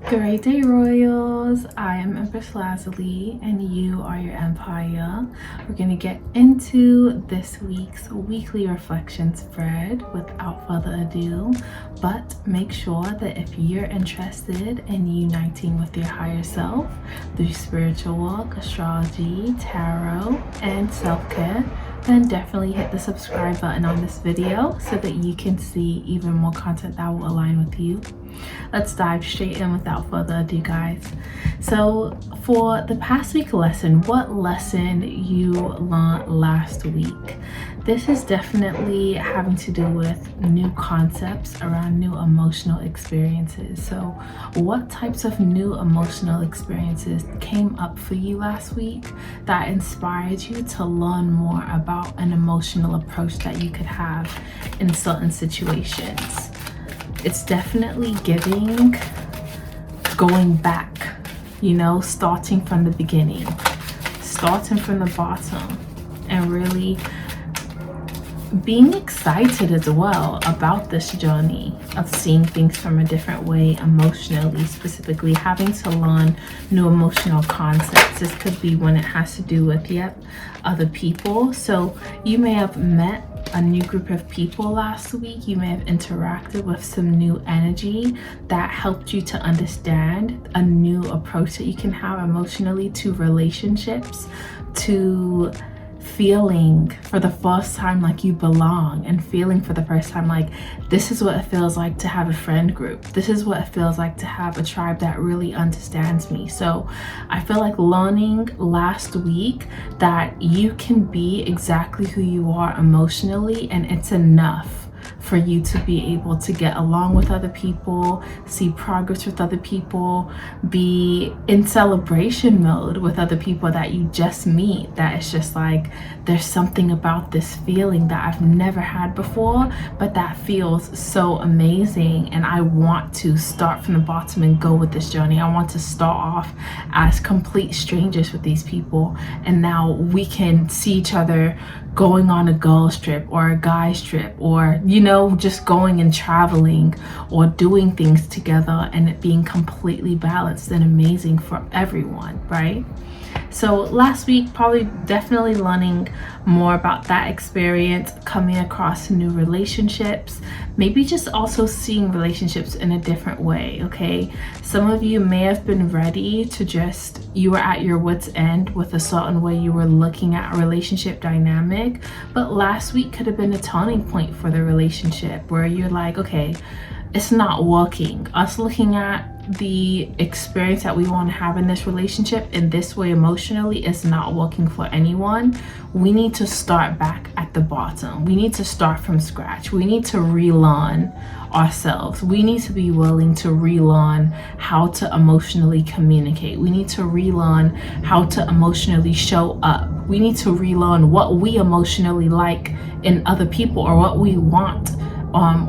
Great day, Royals. I am EmpressLazulii and you are your empire. We're going to get into this week's weekly reflection spread without further ado, but make sure that if you're interested in uniting with your higher self through spiritual work, astrology, tarot, and self-care, then definitely hit the subscribe button on this video so that you can see even more content that will align with you. Let's dive straight in without further ado, guys. So for the past week lesson, what lesson you learned last week? This is definitely having to do with new concepts around new emotional experiences. So what types of new emotional experiences came up for you last week that inspired you to learn more about an emotional approach that you could have in certain situations? It's definitely giving going back, starting from the beginning, starting from the bottom, and really being excited as well about this journey of seeing things from a different way emotionally, specifically having to learn new emotional concepts. This could be when it has to do with other people. So you may have met a new group of people last week. You may have interacted with some new energy that helped you to understand a new approach that you can have emotionally to relationships, to feeling for the first time like you belong, and feeling for the first time like this is what it feels like to have a friend group. This is what it feels like to have a tribe that really understands me. So I feel like learning last week that you can be exactly who you are emotionally, and it's enough for you to be able to get along with other people, see progress with other people, be in celebration mode with other people that you just meet. That it's just like there's something about this feeling that I've never had before, but that feels so amazing, and I want to start from the bottom and go with this journey. I want to start off as complete strangers with these people, and now we can see each other going on a girls trip or a guys trip, or just going and traveling or doing things together, and it being completely balanced and amazing for everyone, right? So last week, probably definitely learning more about that experience, coming across new relationships, maybe just also seeing relationships in a different way, okay? Some of you may have been ready to you were at your wit's end with a certain way you were looking at a relationship dynamic, but last week could have been a turning point for the relationship where you're like, okay, it's not working. Us looking at the experience that we want to have in this relationship in this way emotionally is not working for anyone. We need to start back at the bottom. We need to start from scratch. We need to relearn ourselves. We need to be willing to relearn how to emotionally communicate. We need to relearn how to emotionally show up. We need to relearn what we emotionally like in other people, or what we want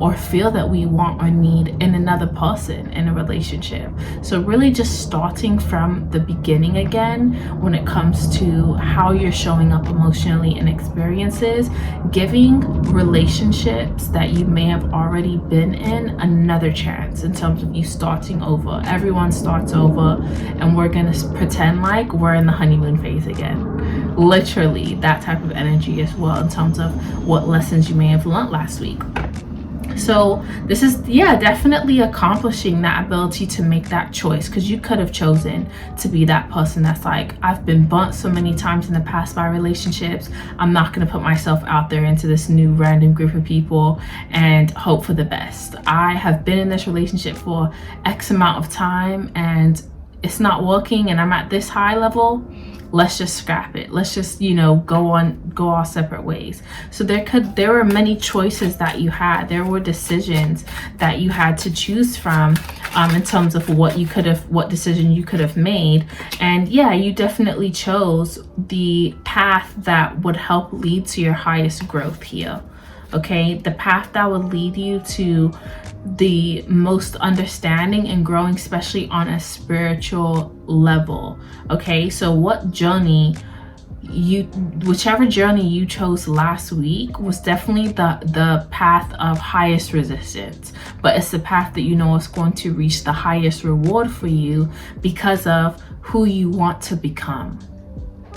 or feel that we want or need in another person in a relationship. So really just starting from the beginning again when it comes to how you're showing up emotionally in experiences, giving relationships that you may have already been in another chance in terms of you starting over. Everyone starts over, and we're gonna pretend like we're in the honeymoon phase again. Literally that type of energy as well in terms of what lessons you may have learned last week. So this is definitely accomplishing that ability to make that choice, because you could have chosen to be that person that's like, I've been burnt so many times in the past by relationships, I'm not going to put myself out there into this new random group of people and hope for the best. I have been in this relationship for X amount of time and it's not working, and I'm at this high level. Let's just scrap it. Let's just, go our separate ways. So there were many choices that you had. There were decisions that you had to choose from in terms of what decision you could have made. And you definitely chose the path that would help lead to your highest growth here. Okay, the path that would lead you to the most understanding and growing, especially on a spiritual level. Okay, so what journey whichever journey you chose last week was definitely the path of highest resistance, but it's the path that you know is going to reach the highest reward for you because of who you want to become,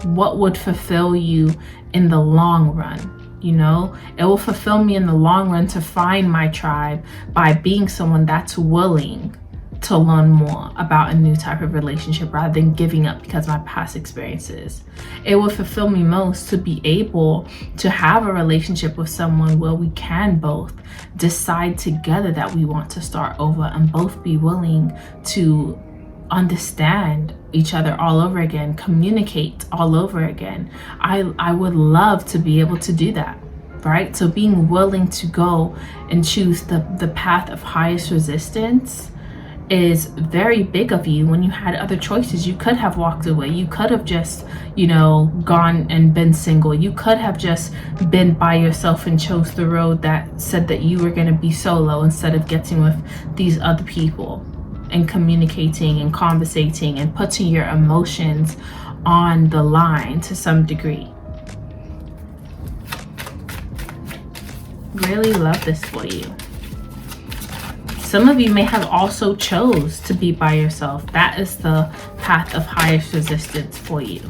what would fulfill you in the long run. You know, it will fulfill me in the long run to find my tribe by being someone that's willing to learn more about a new type of relationship rather than giving up because of my past experiences. It will fulfill me most to be able to have a relationship with someone where we can both decide together that we want to start over and both be willing to understand each other all over again, communicate all over again. I would love to be able to do that, right? So being willing to go and choose the path of highest resistance is very big of you when you had other choices. You could have walked away. You could have just, you know, gone and been single. You could have just been by yourself and chose the road that said that you were going to be solo instead of getting with these other people and communicating and conversating and putting your emotions on the line to some degree. Really love this for you. Some of you may have also chose to be by yourself. That is the path of highest resistance for you,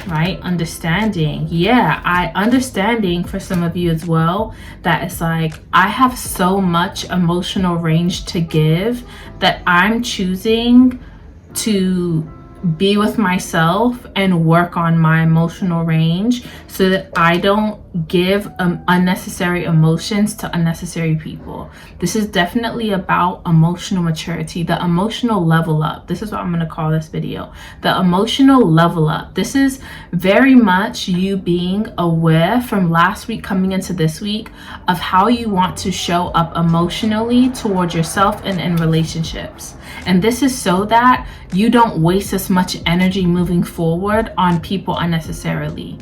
right? Understanding. Yeah, understanding for some of you as well, that it's like, I have so much emotional range to give that I'm choosing to be with myself and work on my emotional range so that I don't give unnecessary emotions to unnecessary people. This is definitely about emotional maturity, the emotional level up. This is what I'm going to call this video, the emotional level up. This is very much you being aware from last week coming into this week of how you want to show up emotionally towards yourself and in relationships. And this is so that you don't waste as much energy moving forward on people unnecessarily.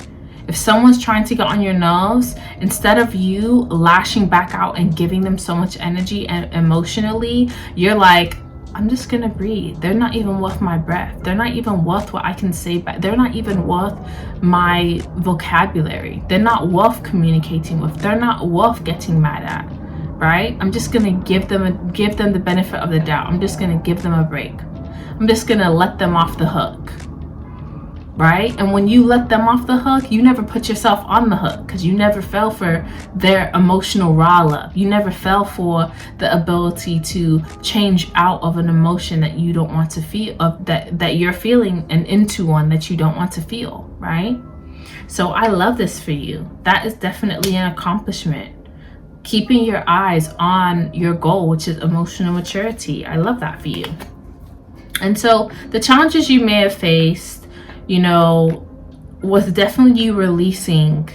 If someone's trying to get on your nerves, instead of you lashing back out and giving them so much energy and emotionally, you're like, I'm just gonna breathe. They're not even worth my breath. They're not even worth what I can say back. They're not even worth my vocabulary. They're not worth communicating with. They're not worth getting mad at, right? I'm just gonna give them the benefit of the doubt. I'm just gonna give them a break. I'm just gonna let them off the hook. Right? And when you let them off the hook, you never put yourself on the hook because you never fell for their emotional rile up. You never fell for the ability to change out of an emotion that you don't want to feel, that you're feeling, and into one that you don't want to feel, right? So I love this for you. That is definitely an accomplishment. Keeping your eyes on your goal, which is emotional maturity. I love that for you. And so the challenges you may have faced, you know, was definitely you releasing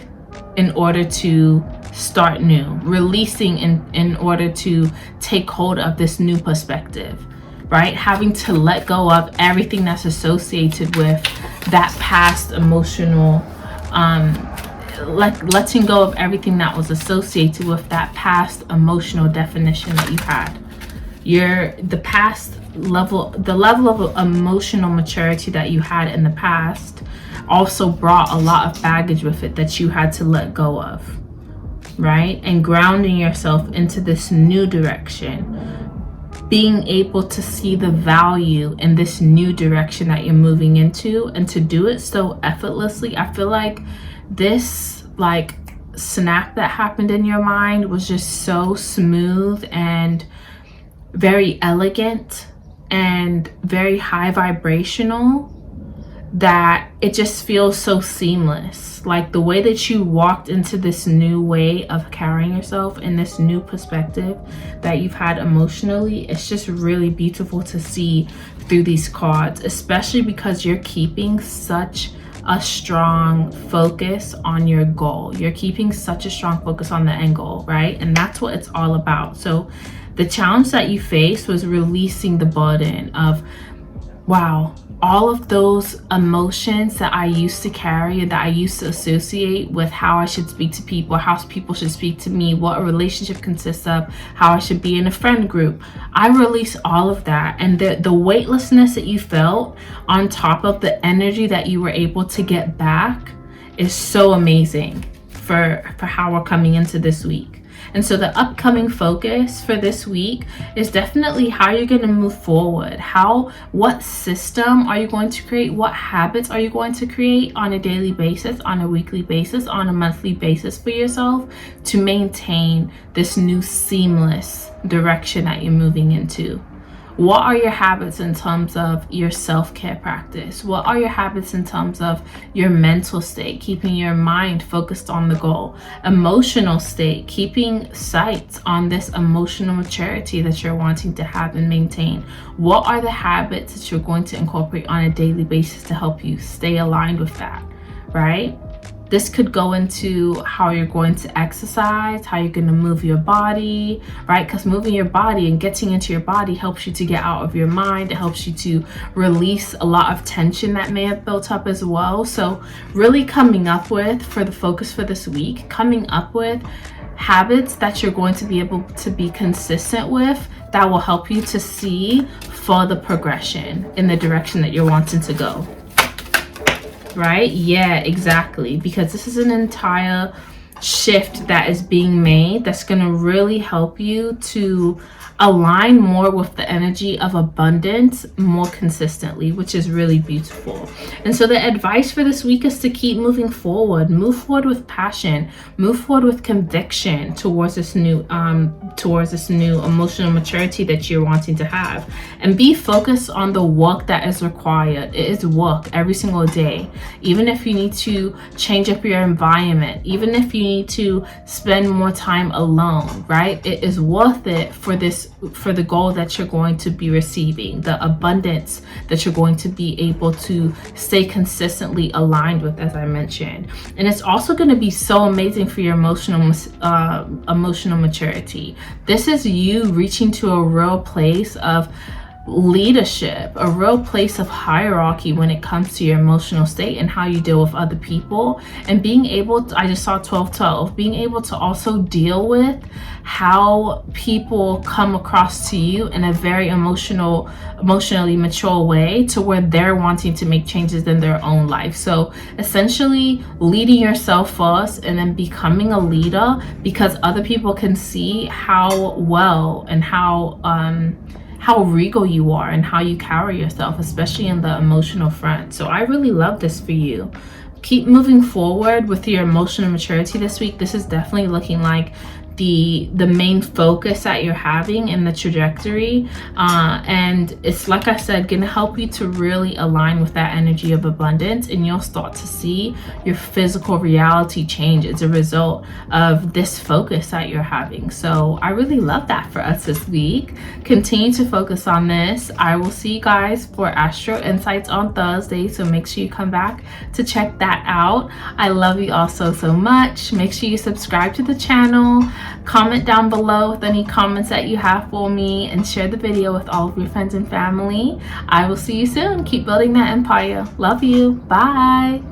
in order to start new, releasing in order to take hold of this new perspective, right? Having to let go of everything that's associated with that past emotional, letting go of everything that was associated with that past emotional definition that you had. The level of emotional maturity that you had in the past also brought a lot of baggage with it that you had to let go of, right? And grounding yourself into this new direction, being able to see the value in this new direction that you're moving into, and to do it so effortlessly. I feel like this snap that happened in your mind was just so smooth and very elegant and very high vibrational that it just feels so seamless. Like the way that you walked into this new way of carrying yourself and this new perspective that you've had emotionally, it's just really beautiful to see through these cards, especially because you're keeping such a strong focus on your goal. You're keeping such a strong focus on the end goal, right? And that's what it's all about. So the challenge that you faced was releasing the burden of, wow, all of those emotions that I used to carry and that I used to associate with how I should speak to people, how people should speak to me, what a relationship consists of, how I should be in a friend group. I release all of that, and the weightlessness that you felt on top of the energy that you were able to get back is so amazing for how we're coming into this week. And so the upcoming focus for this week is definitely how you're going to move forward. What system are you going to create? What habits are you going to create on a daily basis, on a weekly basis, on a monthly basis for yourself to maintain this new seamless direction that you're moving into? What are your habits in terms of your self-care practice? What are your habits in terms of your mental state, keeping your mind focused on the goal? Emotional state, keeping sight on this emotional maturity that you're wanting to have and maintain. What are the habits that you're going to incorporate on a daily basis to help you stay aligned with that, right? This could go into how you're going to exercise, how you're going to move your body, right? Because moving your body and getting into your body helps you to get out of your mind. It helps you to release a lot of tension that may have built up as well. So really coming up with, for the focus for this week, coming up with habits that you're going to be able to be consistent with that will help you to see further progression in the direction that you're wanting to go. Right? Yeah, exactly. Because this is an entire shift that is being made that's going to really help you to align more with the energy of abundance more consistently, which is really beautiful. And so the advice for this week is to keep moving forward. Move forward with passion. Move forward with conviction towards this new emotional maturity that you're wanting to have. And be focused on the work that is required. It is work every single day. Even if you need to change up your environment, even if you need to spend more time alone, right? It is worth it for the goal that you're going to be receiving, the abundance that you're going to be able to stay consistently aligned with, as I mentioned. And it's also going to be so amazing for your emotional maturity. This is you reaching to a real place of leadership, a real place of hierarchy when it comes to your emotional state and how you deal with other people, and being able to, I just saw 1212, being able to also deal with how people come across to you in a very emotionally mature way to where they're wanting to make changes in their own life. So essentially leading yourself first and then becoming a leader because other people can see how well and how regal you are and how you carry yourself, especially in the emotional front. So I really love this for you. Keep moving forward with your emotional maturity this week. This is definitely looking like the main focus that you're having in the trajectory, and it's, like I said, gonna help you to really align with that energy of abundance, and you'll start to see your physical reality change as a result of this focus that you're having. So I really love that for us this week. Continue to focus on this. I will see you guys for Astro Insights on Thursday, so make sure you come back to check that out. I love you all so much. Make sure you subscribe to the channel. Comment down below with any comments that you have for me, and share the video with all of your friends and family. I will see you soon. Keep building that empire. Love you. Bye.